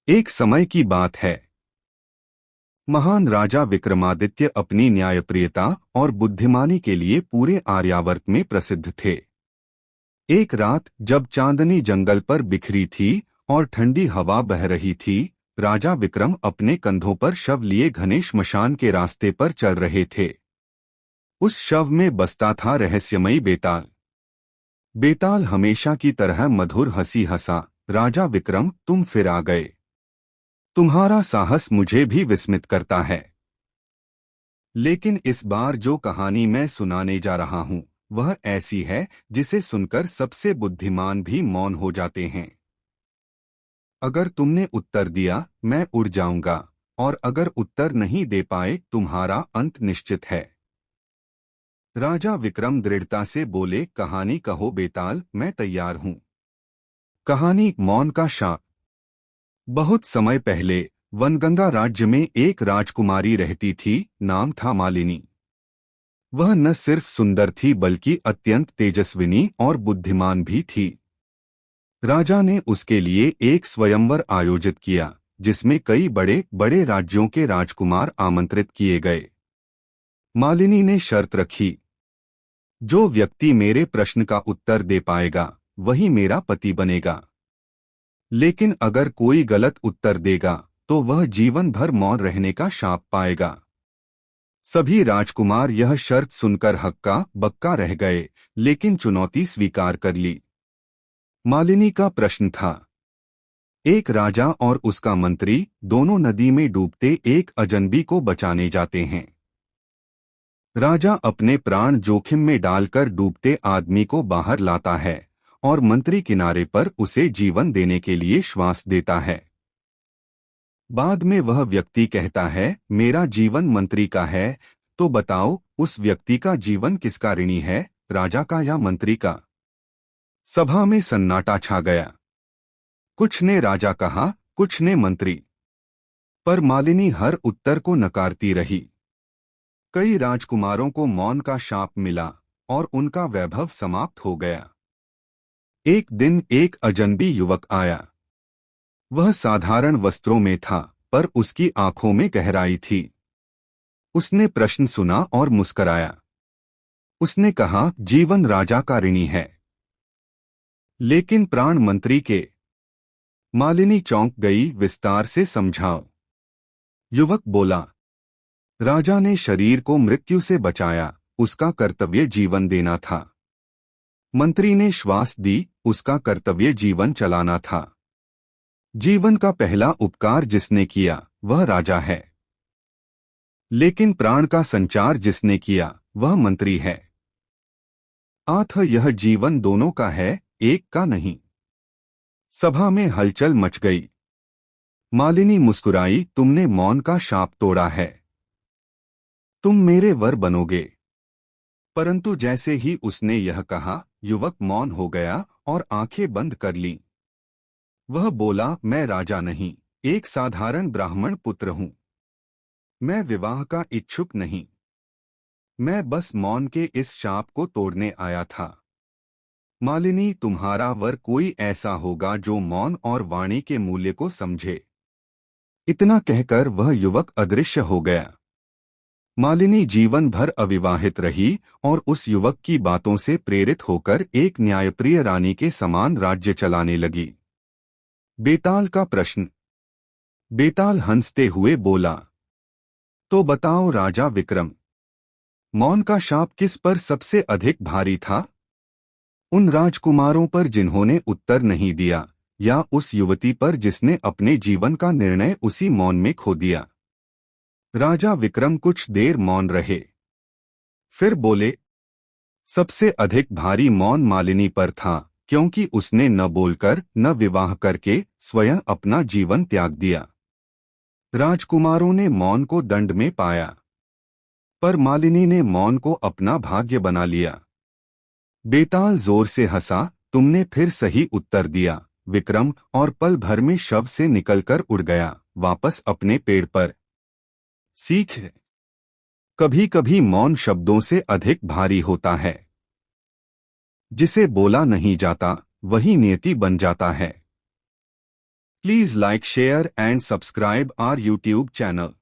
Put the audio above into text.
एक समय की बात है। महान राजा विक्रमादित्य अपनी न्यायप्रियता और बुद्धिमानी के लिए पूरे आर्यावर्त में प्रसिद्ध थे। एक रात जब चांदनी जंगल पर बिखरी थी और ठंडी हवा बह रही थी, राजा विक्रम अपने कंधों पर शव लिए घने श्मशान के रास्ते पर चल रहे थे। उस शव में बसता था रहस्यमयी बेताल। बेताल हमेशा की तरह मधुर हंसी हंसा, राजा विक्रम, तुम फिर आ गए। तुम्हारा साहस मुझे भी विस्मित करता है। लेकिन इस बार जो कहानी मैं सुनाने जा रहा हूं, वह ऐसी है जिसे सुनकर सबसे बुद्धिमान भी मौन हो जाते हैं। अगर तुमने उत्तर दिया, मैं उड़ जाऊंगा, और अगर उत्तर नहीं दे पाए, तुम्हारा अंत निश्चित है। राजा विक्रम दृढ़ता से बोले, कहानी कहो बेताल, मैं तैयार हूं। कहानी मौन का शाप। बहुत समय पहले वनगंगा राज्य में एक राजकुमारी रहती थी। नाम था मालिनी। वह न सिर्फ सुंदर थी बल्कि अत्यंत तेजस्विनी और बुद्धिमान भी थी। राजा ने उसके लिए एक स्वयंवर आयोजित किया, जिसमें कई बड़े बड़े राज्यों के राजकुमार आमंत्रित किए गए। मालिनी ने शर्त रखी, जो व्यक्ति मेरे प्रश्न का उत्तर दे पाएगा वही मेरा पति बनेगा। लेकिन अगर कोई गलत उत्तर देगा तो वह जीवन भर मौन रहने का शाप पाएगा। सभी राजकुमार यह शर्त सुनकर हक्का बक्का रह गए, लेकिन चुनौती स्वीकार कर ली। मालिनी का प्रश्न था, एक राजा और उसका मंत्री दोनों नदी में डूबते एक अजनबी को बचाने जाते हैं। राजा अपने प्राण जोखिम में डालकर डूबते आदमी को बाहर लाता है और मंत्री किनारे पर उसे जीवन देने के लिए श्वास देता है। बाद में वह व्यक्ति कहता है, मेरा जीवन मंत्री का है, तो बताओ उस व्यक्ति का जीवन किसका ऋणी है, राजा का या मंत्री का? सभा में सन्नाटा छा गया। कुछ ने राजा कहा, कुछ ने मंत्री, पर मालिनी हर उत्तर को नकारती रही। कई राजकुमारों को मौन का शाप मिला और उनका वैभव समाप्त हो गया। एक दिन एक अजनबी युवक आया। वह साधारण वस्त्रों में था, पर उसकी आंखों में गहराई थी। उसने प्रश्न सुना और मुस्कराया। उसने कहा, जीवन राजा का ऋणी है, लेकिन प्राण मंत्री के। मालिनी चौंक गई, विस्तार से समझाओ। युवक बोला, राजा ने शरीर को मृत्यु से बचाया, उसका कर्तव्य जीवन देना था। मंत्री ने श्वास दी, उसका कर्तव्य जीवन चलाना था। जीवन का पहला उपकार जिसने किया वह राजा है, लेकिन प्राण का संचार जिसने किया वह मंत्री है। अतः यह जीवन दोनों का है, एक का नहीं। सभा में हलचल मच गई। मालिनी मुस्कुराई, तुमने मौन का शाप तोड़ा है, तुम मेरे वर बनोगे। परंतु जैसे ही उसने यह कहा, युवक मौन हो गया और आंखें बंद कर लीं। वह बोला, मैं राजा नहीं, एक साधारण ब्राह्मण पुत्र हूं। मैं विवाह का इच्छुक नहीं, मैं बस मौन के इस शाप को तोड़ने आया था। मालिनी, तुम्हारा वर कोई ऐसा होगा जो मौन और वाणी के मूल्य को समझे। इतना कहकर वह युवक अदृश्य हो गया। मालिनी जीवन भर अविवाहित रही और उस युवक की बातों से प्रेरित होकर एक न्यायप्रिय रानी के समान राज्य चलाने लगी। बेताल का प्रश्न। बेताल हंसते हुए बोला, तो बताओ राजा विक्रम, मौन का शाप किस पर सबसे अधिक भारी था? उन राजकुमारों पर जिन्होंने उत्तर नहीं दिया, या उस युवती पर जिसने अपने जीवन का निर्णय उसी मौन में खो दिया? राजा विक्रम कुछ देर मौन रहे, फिर बोले, सबसे अधिक भारी मौन मालिनी पर था, क्योंकि उसने न बोलकर न विवाह करके स्वयं अपना जीवन त्याग दिया। राजकुमारों ने मौन को दंड में पाया, पर मालिनी ने मौन को अपना भाग्य बना लिया। बेताल जोर से हंसा, तुमने फिर सही उत्तर दिया विक्रम, और पल भर में शव से निकलकर उड़ गया वापस अपने पेड़ पर। सीख, कभी कभी मौन शब्दों से अधिक भारी होता है। जिसे बोला नहीं जाता वही नियति बन जाता है। Please like, share and subscribe our YouTube channel.